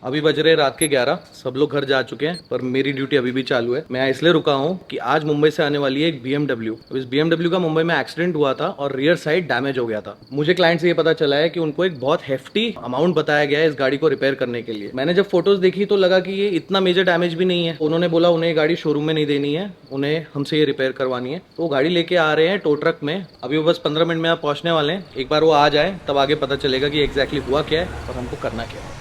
अभी बज रहे रात के 11। सब लोग घर जा चुके हैं पर मेरी ड्यूटी अभी भी चालू है। मैं इसलिए रुका हूँ कि आज मुंबई से आने वाली है एक BMW। इस BMW का मुंबई में एक्सीडेंट हुआ था और रियर साइड डैमेज हो गया था। मुझे क्लाइंट से ये पता चला है कि उनको एक बहुत हेफ्टी अमाउंट बताया गया है इस गाड़ी को रिपेयर करने के लिए। मैंने जब फोटोज देखी तो लगा कि ये इतना मेजर डैमेज भी नहीं है। उन्होंने बोला उन्हें गाड़ी शोरूम में नहीं देनी है, उन्हें हमसे ये रिपेयर करवानी है। तो वो गाड़ी लेके आ रहे हैं टो ट्रक में। अभी वो बस 15 मिनट में आप पहुंचने वाले हैं। एक बार वो आ जाए तब आगे पता चलेगा कि एग्जैक्टली हुआ क्या है और हमको करना क्या है।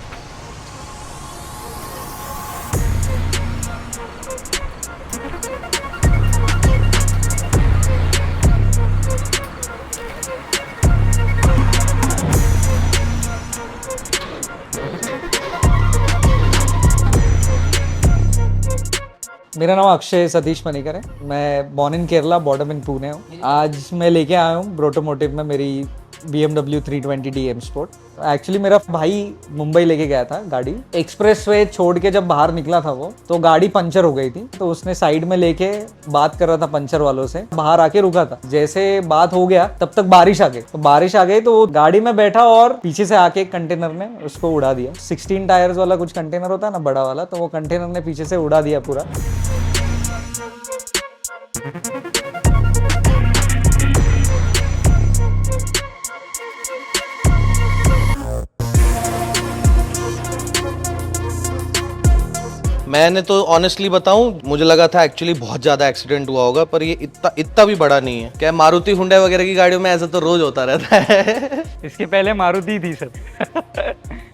मेरा नाम अक्षय सतीश पनीकर है। मैं born in Kerala, border in Pune हूँ। आज मैं लेके आया हूँ ब्रोटोमोटिव में मेरी BMW 320D M Sport। Actually मेरा भाई मुंबई लेके गया था गाड़ी। एक्सप्रेस वे छोड़ के जब बाहर निकला था वो, तो गाड़ी पंचर हो गई थी। तो उसने साइड में लेके बात कर रहा था पंचर वालों से, बाहर आके रुका था। जैसे बात हो गया तब तक बारिश आ गई। तो बारिश आ गई तो वो गाड़ी में बैठा और पीछे से आके एक कंटेनर ने उसको उड़ा दिया। 16 टायर्स वाला कुछ कंटेनर होता है ना, बड़ा वाला, तो वो कंटेनर ने पीछे से उड़ा दिया पूरा। मैंने तो ऑनेस्टली बताऊं, मुझे लगा था एक्चुअली बहुत ज्यादा एक्सीडेंट हुआ होगा, पर ये इतना इतना भी बड़ा नहीं है। क्या मारुति हुंडई वगैरह की गाड़ियों में ऐसा तो रोज होता रहता है। इसके पहले मारुति थी सर।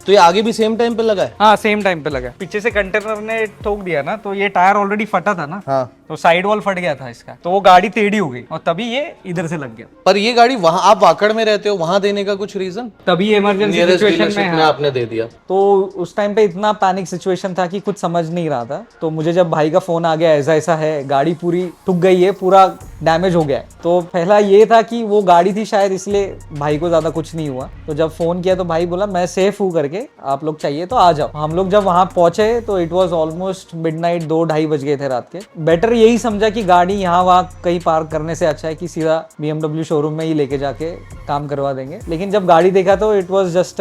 तो ये आगे भी सेम टाइम पे लगा है? हाँ, सेम टाइम पे लगा। पीछे से कंटेनर ने ठोक दिया ना, तो ये टायर ऑलरेडी फटा था ना। हाँ। तो साइड वॉल फट गया था इसका, तो वो गाड़ी टेढ़ी हो गई और तभी ये इधर से लग गया। पर ये गाड़ी वहां, आप वाकड़ में रहते हो, वहां देने का कुछ रीजन? तभी इमरजेंसी सिचुएशन में आपने दे दिया। तो उस टाइम पे इतना पैनिक सिचुएशन था कि कुछ समझ नहीं रहा था। तो मुझे जब भाई का फोन आ गया ऐसा ऐसा है, गाड़ी पूरी ठुक गई है, पूरा डैमेज हो गया है, तो पहला ये था कि वो गाड़ी थी शायद, इसलिए भाई को ज्यादा कुछ नहीं हुआ। तो जब फोन किया तो भाई बोला मैं सेफ हूँ करके, आप लोग चाहिए तो आ जाओ। हम लोग जब वहां पहुंचे तो इट वॉज ऑलमोस्ट मिडनाइट, 2-2:30 बज गए थे रात के। बेटर यही समझा कि गाड़ी यहाँ वहाँ कहीं पार्क करने से अच्छा है कि सीधा BMW शोरूम में ही लेके जाके काम करवा देंगे। लेकिन जब गाड़ी देखा तो इट वॉज जस्ट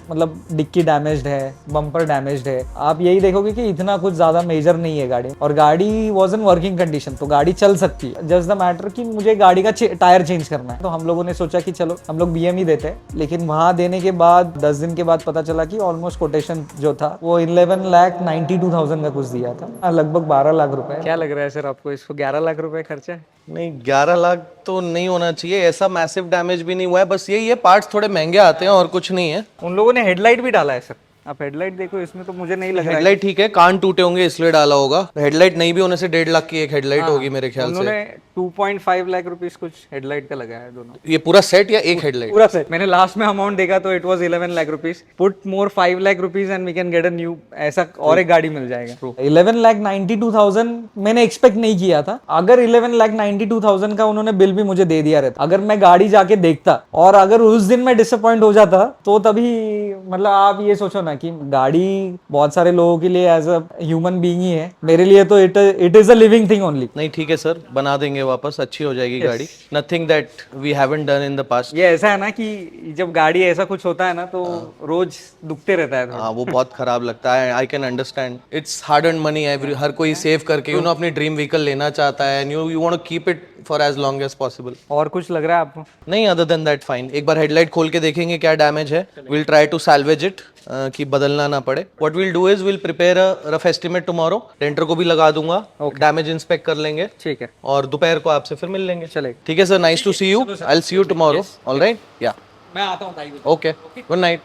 मतलब डिक्की डैमेज्ड है, बम्पर डैमेज्ड है। आप यही देखोगे कि इतना कुछ ज्यादा मेजर नहीं है गाड़ी, और गाड़ी वॉज इन वर्किंग कंडीशन, तो गाड़ी चल सकती है। जस्ट द मैटर कि मुझे गाड़ी का टायर चेंज करना है। तो हम लोगों ने सोचा कि चलो हम लोग BM ही देते हैं। लेकिन वहां देने के बाद 10 दिन के बाद पता चला कि ऑलमोस्ट कोटेशन जो था वो 11,92,000 का कुछ दिया था, लगभग 12 लाख रुपए। क्या लग रहा है सर आपको, इसको 11 लाख रुपए खर्चा है? नहीं, 11 लाख तो नहीं होना चाहिए। ऐसा मैसिव डैमेज भी नहीं हुआ है, बस यही है पार्ट्स थोड़े महंगे आते हैं और कुछ नहीं है। उन लोगों ने हेडलाइट भी डाला है सर, आप हेडलाइट देखो, इसमें तो मुझे नहीं लग रहा है। हेडलाइट ठीक है, कान टूटे होंगे इसलिए डाला होगा। हेडलाइट नहीं भी होने से 1.5 लाख की एक हेडलाइट होगी मेरे ख्याल से। उन्होंने 2.5 लाख रुपीस कुछ हेडलाइट का लगाया है दोनों। ये पूरा सेट या एक हेडलाइट? पूरा सेट। मैंने लास्ट में अमाउंट देखा तो it was 11 lakh rupees. Put more 5 lakh rupees and we can get a new, ऐसा और एक गाड़ी मिल जाएगा। 11,92,000 मैंने एक्सपेक्ट नहीं किया था। अगर 11,92,000 का उन्होंने बिल भी मुझे दे दिया रहता, अगर मैं गाड़ी जाके देखता और अगर उस दिन मैं डिसअपॉइंट हो जाता, तो तभी मतलब आप ये सोचो ना कि गाड़ी बहुत सारे लोगों के लिए एज अ ह्यूमन बीइंग ही है, मेरे लिए तो it is a living thing only. नहीं ठीक है सर, बना देंगे वापस, अच्छी हो जाएगी गाड़ी। Nothing that we haven't done in the past. ये ऐसा है ना कि जब गाड़ी ऐसा कुछ होता है ना तो रोज दुखते रहता है थोड़ा। हाँ, वो बहुत खराब लगता है। I can understand, it's hard earn money. हर कोई सेव करके अपनी ड्रीम व्हीकल लेना चाहता है, you want to keep it for as long as possible. और कुछ लग रहा है आपको? नहीं, अदर देन दैट फाइन। एक बार हेडलाइट खोल के देखेंगे क्या डैमेज है। Will try to salvage it, कि बदलना ना पड़े। What will do is will prepare a rough estimate tomorrow. Renter को भी लगा दूंगा, डैमेज इंस्पेक्ट कर लेंगे, ठीक है, और दोपहर को आपसे फिर मिल लेंगे। चलेगा। ठीक है sir, nice to see you. I will see you tomorrow. Alright, या मैं आता हूँ। Okay, good night.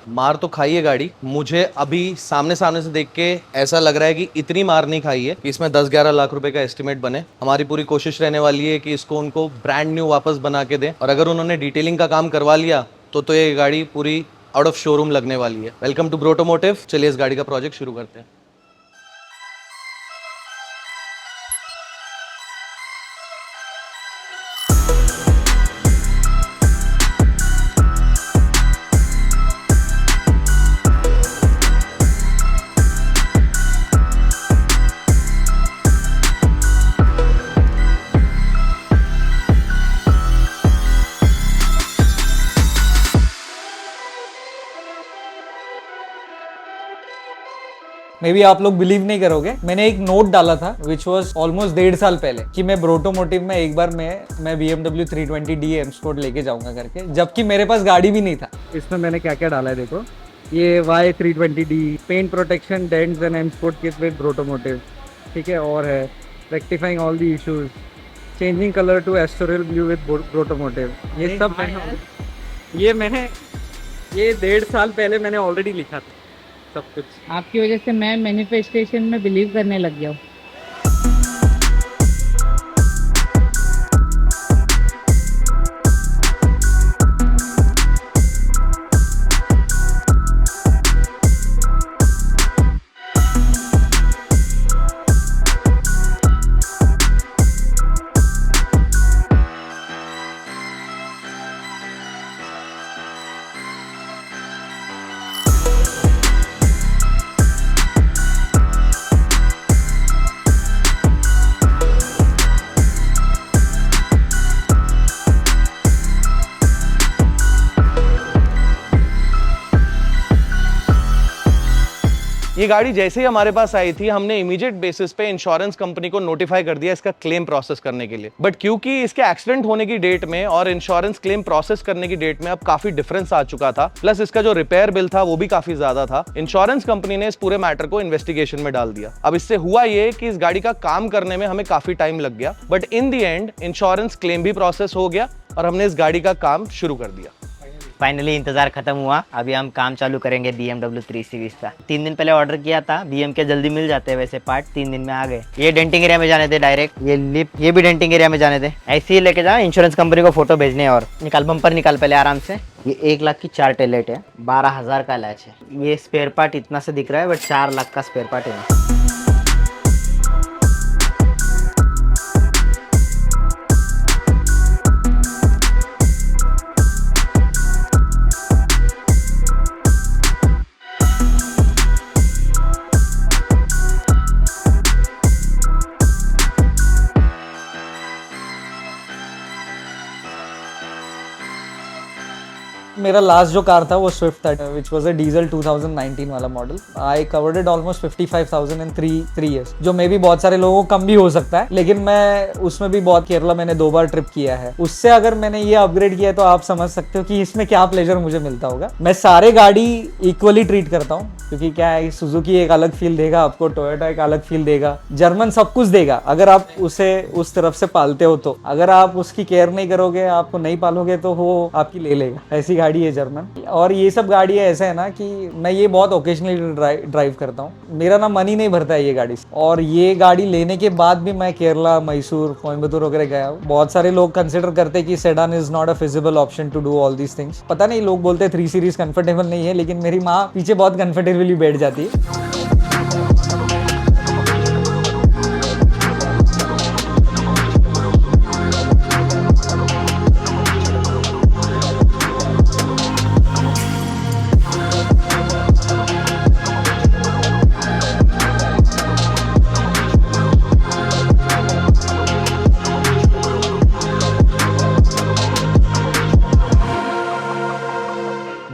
मार तो खाई है गाड़ी, मुझे अभी सामने सामने से देख के ऐसा लग रहा है कि इतनी मार नहीं खाई है कि इसमें 10-11 लाख रुपए का एस्टिमेट बने। हमारी पूरी कोशिश रहने वाली है कि इसको उनको ब्रांड न्यू वापस बना के दें, और अगर उन्होंने डिटेलिंग का काम करवा लिया तो ये गाड़ी पूरी आउट ऑफ शोरूम लगने वाली है। Welcome to Brotomotive. चलिए इस गाड़ी का प्रोजेक्ट शुरू करते हैं। मे बी आप लोग बिलीव नहीं करोगे, मैंने एक नोट डाला था विच वॉज ऑलमोस्ट 1.5 साल पहले कि मैं ब्रोटोमोटिव में एक बार मैं BMW 320D M Sport लेके जाऊंगा करके, जबकि मेरे पास गाड़ी भी नहीं था। इसमें मैंने क्या क्या डाला है देखो, ये Y320D paint protection dents and M Sport kit with Brotomotive, ठीक है, और है rectifying all the issues, changing colour to Estoril blue with Brotomotive. ये सब मैंने ये 1.5 साल पहले मैंने ऑलरेडी लिखा था सब कुछ। आपकी वजह से मैं मैनिफेस्टेशन में बिलीव करने लग गया हूँ। ये गाड़ी जैसे ही हमारे पास आई थी, हमने इमीडिएट बेसिस पे इंश्योरेंस कंपनी को नोटिफाई कर दिया इसका क्लेम प्रोसेस करने के लिए। बट क्योंकि इसके एक्सीडेंट होने की डेट में और इंश्योरेंस क्लेम प्रोसेस करने की डेट में अब काफी डिफरेंस आ चुका था, प्लस इसका जो रिपेयर बिल था वो भी काफी ज्यादा था, इंश्योरेंस कंपनी ने इस पूरे मैटर को इन्वेस्टिगेशन में डाल दिया। अब इससे हुआ ये कि इस गाड़ी का काम करने में हमें काफी टाइम लग गया, but in the and insurance claim भी प्रोसेस हो गया और हमने इस गाड़ी का काम शुरू कर दिया। फाइनली इंतजार खत्म हुआ, अभी हम काम चालू करेंगे BMW 3 सीरीज का। 3 दिन पहले ऑर्डर किया था, BM के जल्दी मिल जाते हैं वैसे पार्ट, 3 दिन में आ गए। ये डेंटिंग एरिया में जाने थे डायरेक्ट, ये लिप ये भी डेंटिंग एरिया में जाने थे। ऐसे ही लेके जा इंश्योरेंस कंपनी को फोटो भेजने। और निकाल बम्पर निकाल पहले आराम से। ये 1 लाख की 4 टेलेट है, 12,000 का लैच है। ये स्पेयर पार्ट इतना से दिख रहा है बट 4 लाख का स्पेयर पार्ट है। मेरा लास्ट जो कार था वो स्विफ्ट था, विच वॉज अ डीजल 2019 वाला model. I covered it almost 55,000 in 3 years, जो मे भी बहुत सारे लोगों को कम भी हो सकता है, लेकिन मैं उसमें भी बहुत केरला मैंने 2 बार ट्रिप किया है। उससे अगर मैंने ये अपग्रेड किया है तो आप समझ सकते हो कि इसमें क्या प्लेजर मुझे मिलता होगा। मैं सारे गाड़ी इक्वली ट्रीट करता हूँ, क्योंकि क्या है, सुजुकी एक अलग फील देगा आपको, टोयोटा एक अलग फील देगा, जर्मन सब कुछ देगा अगर आप उसे उस तरफ से पालते हो तो। अगर आप उसकी केयर नहीं करोगे, आपको नहीं पालोगे तो वो आपकी ले लेगा। ऐसी गाड़ी है जर्मन। और ये सब गाड़ी ऐसे है ना कि मैं ये बहुत ओकेजनली ड्राइव करता हूँ, मेरा ना मन ही नहीं भरता है ये गाड़ी से। और ये गाड़ी लेने के बाद भी मैं केरला, मैसूर, कोयम्बतूर वगैरह गया हूँ। बहुत सारे लोग कंसिडर करते हैं कि sedan is not a feasible option to do all these things. पता नहीं, लोग बोलते हैं 3 सीरीज कंफर्टेबल नहीं है, लेकिन मेरी माँ पीछे बहुत कंफर्टेबली बैठ जाती है।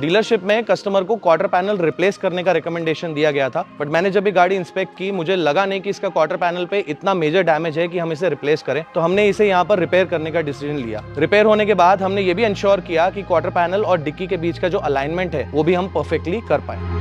डीलरशिप में कस्टमर को क्वार्टर पैनल रिप्लेस करने का रिकमेंडेशन दिया गया था, बट मैंने जब ये गाड़ी इंस्पेक्ट की, मुझे लगा नहीं कि इसका क्वार्टर पैनल पे इतना मेजर डैमेज है कि हम इसे रिप्लेस करें, तो हमने इसे यहाँ पर रिपेयर करने का डिसीजन लिया। रिपेयर होने के बाद हमने ये भी इंश्योर किया कि क्वार्टर पैनल और डिक्की के बीच का जो अलाइनमेंट है वो भी हम परफेक्टली कर पाए।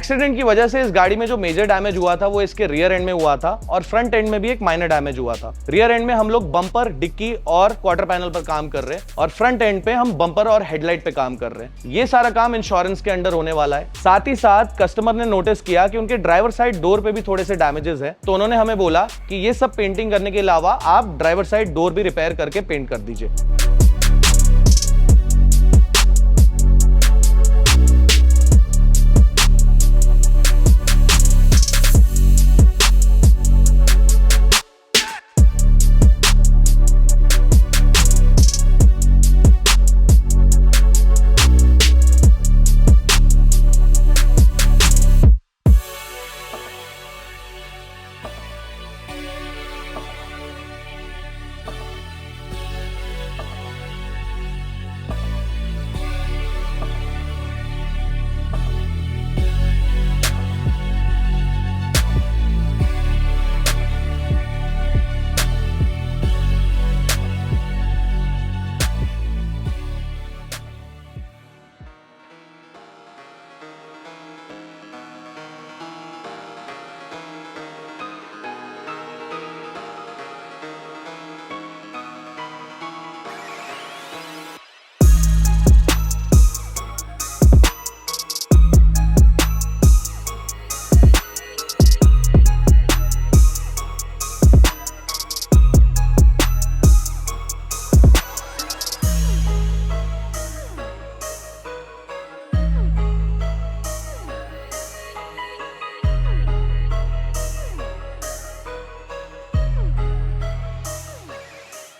एक्सीडेंट की वजह से इस गाड़ी में जो मेजर डैमेज हुआ था वो इसके रियर एंड में हुआ था और फ्रंट एंड में भी एक माइनर डैमेज हुआ था। रियर एंड में हम लोग बम्पर, डिक्की और क्वार्टर पैनल पर काम कर रहे हैं और फ्रंट एंड पे हम बम्पर और हेडलाइट पे काम कर रहे हैं। ये सारा काम इंश्योरेंस के अंडर होने वाला है। साथ ही साथ कस्टमर ने नोटिस किया कि उनके ड्राइवर साइड डोर पे भी थोड़े से डैमेजेस है, तो उन्होंने हमें बोला कि ये सब पेंटिंग करने के अलावा आप ड्राइवर साइड डोर भी रिपेयर करके पेंट कर दीजिए।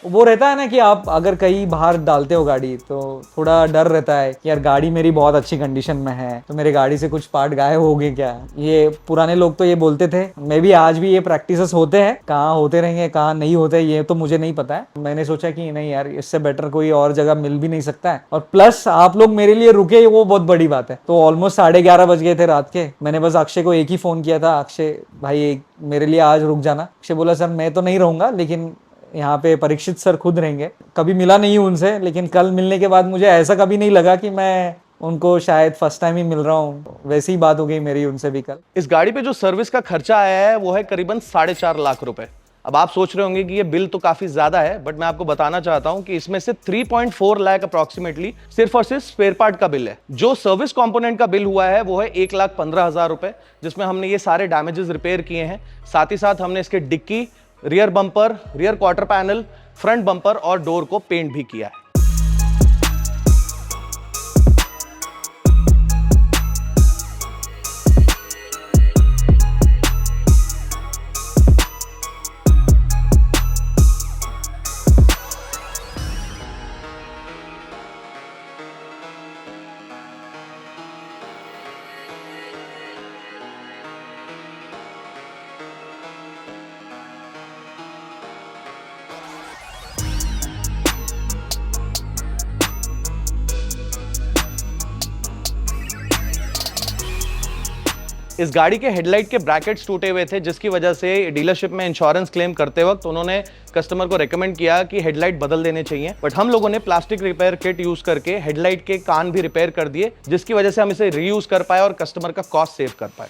वो रहता है ना कि आप अगर कहीं बाहर डालते हो गाड़ी तो थोड़ा डर रहता है कि यार गाड़ी मेरी बहुत अच्छी कंडीशन में है तो मेरी गाड़ी से कुछ पार्ट गायब हो गए क्या। ये पुराने लोग तो ये बोलते थे, मे भी आज भी ये प्रैक्टिसेस होते हैं, कहाँ होते रहेंगे कहाँ नहीं होते ये तो मुझे नहीं पता है। मैंने सोचा कि नहीं यार, इससे बेटर कोई और जगह मिल भी नहीं सकता है और प्लस आप लोग मेरे लिए रुके वो बहुत बड़ी बात है। तो ऑलमोस्ट 11:30 बज गए थे रात के। मैंने बस अक्षय को एक ही फोन किया था, अक्षय भाई मेरे लिए आज रुक जाना। अक्षय बोला सर मैं तो नहीं रहूंगा लेकिन यहाँ पे परीक्षित सर खुद रहेंगे। कभी मिला नहीं उनसे, लेकिन कल मिलने के बाद मुझे ऐसा कभी नहीं लगा कि मैं उनको शायद फर्स्ट टाइम ही मिल रहा हूँ। वैसी ही बात हो गई मेरी उनसे भी कल। इस गाड़ी पे जो सर्विस का खर्चा आया है वो है करीबन 4.5 लाख रुपए। अब आप सोच रहे होंगे कि ये बिल तो काफी ज्यादा है, बट मैं आपको बताना चाहता हूं कि इसमें से 3.4 लाख अप्रोक्सीमेटली सिर्फ और सिर्फ स्पेयर पार्ट का बिल है। जो सर्विस कंपोनेंट का बिल हुआ है वो है 1,15,000 रुपए, जिसमें हमने ये सारे डैमेजेस रिपेयर किए हैं। साथ ही साथ हमने इसके dicky, rear bumper, rear quarter panel, front bumper और डोर को पेंट भी किया है। इस गाड़ी के हेडलाइट के ब्रैकेट्स टूटे हुए थे, जिसकी वजह से डीलरशिप में इंश्योरेंस क्लेम करते वक्त उन्होंने कस्टमर को रेकमेंड किया कि हेडलाइट बदल देने चाहिए। बट हम लोगों ने प्लास्टिक रिपेयर किट यूज करके हेडलाइट के कान भी रिपेयर कर दिए, जिसकी वजह से हम इसे रीयूज कर पाए और कस्टमर का कॉस्ट सेव कर पाए।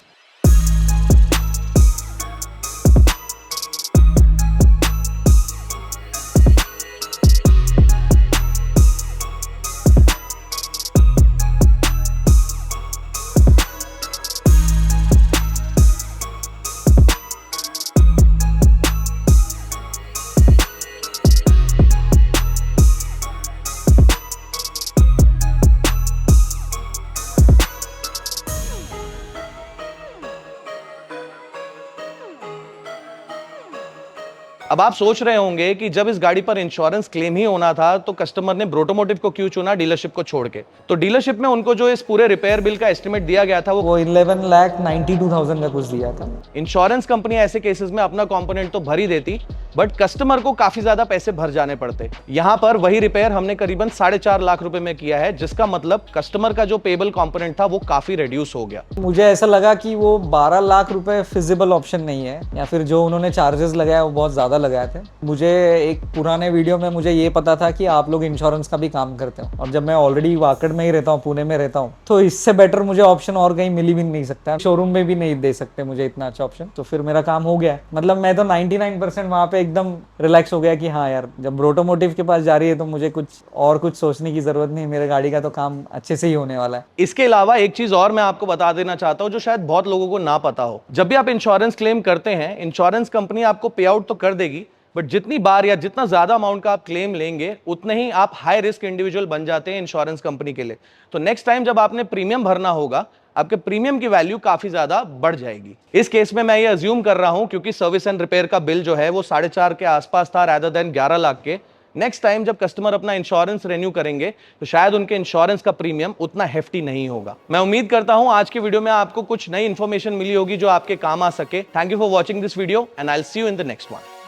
अब आप सोच रहे होंगे कि जब इस गाड़ी पर इंश्योरेंस क्लेम ही होना था तो कस्टमर ने ब्रोटोमोटिव को क्यों चुना डीलरशिप को छोड़ के। तो डीलरशिप में उनको जो इस पूरे रिपेयर बिल का एस्टिमेट दिया गया था वो 11,92,000 का कुछ दिया था। इंश्योरेंस कंपनी ऐसे केसेस में अपना कंपोनेंट तो भर ही देती, बट कस्टमर को काफी ज्यादा पैसे भर जाने पड़ते। यहाँ पर वही रिपेयर हमने करीबन 4.5 लाख रुपए में किया है, जिसका मतलब कस्टमर का जो पेबल कंपोनेंट था वो काफी रिड्यूस हो गया। मुझे ऐसा लगा कि वो 12 लाख रुपए फिजिबल ऑप्शन नहीं है, या फिर जो उन्होंने चार्जेस लगाया वो बहुत ज़्यादा लगाए थे। मुझे एक पुराने वीडियो में मुझे ये पता था कि आप लोग इंश्योरेंस का भी काम करते हो, और जब मैं ऑलरेडी वाकड़ में ही रहता हूँ, पुणे में रहता हूँ, तो इससे बेटर मुझे ऑप्शन और कहीं मिल भी नहीं सकता। शोरूम में भी नहीं दे सकते मुझे इतना अच्छा ऑप्शन। तो फिर मेरा काम हो गया। मतलब मैं तो 99% वहाँ पे एकदम रिलैक्स हो गया कि हाँ यार, जब ऑटोमोटिव के पास जा रही है तो मुझे कुछ सोचने की जरूरत नहीं, मेरे गाड़ी का तो काम अच्छे से ही होने वाला है। इसके अलावा एक चीज और मैं आपको बता देना चाहता हूं जो शायद बहुत लोगों को ना पता हो। जब भी आप इंश्योरेंस क्लेम करते हैं, इंश्योरेंस कंपनी आपको पे आउट तो कर देगी, बट जितनी बार या जितना ज्यादा अमाउंट का आप क्लेम लेंगे उतने ही आप हाई रिस्क इंडिविजुअल बन जाते हैं इंश्योरेंस कंपनी के लिए। तो नेक्स्ट टाइम जब आपने प्रीमियम भरना होगा, आपके प्रीमियम की वैल्यू काफी ज्यादा बढ़ जाएगी। इस केस में मैं ये अज्यूम कर रहा हूं, क्योंकि सर्विस एंड रिपेयर का बिल जो है वो 4.5 के आसपास था रादर देन 11 लाख के। नेक्स्ट टाइम जब कस्टमर अपना इंश्योरेंस रेन्यू करेंगे तो शायद उनके इंश्योरेंस का प्रीमियम उतना हेफ्टी नहीं होगा। मैं उम्मीद करता हूं आज के वीडियो में आपको कुछ नई इंफॉर्मेशन मिली होगी जो आपके काम आ सके। Thank you for watching this video and I will see you in the next one.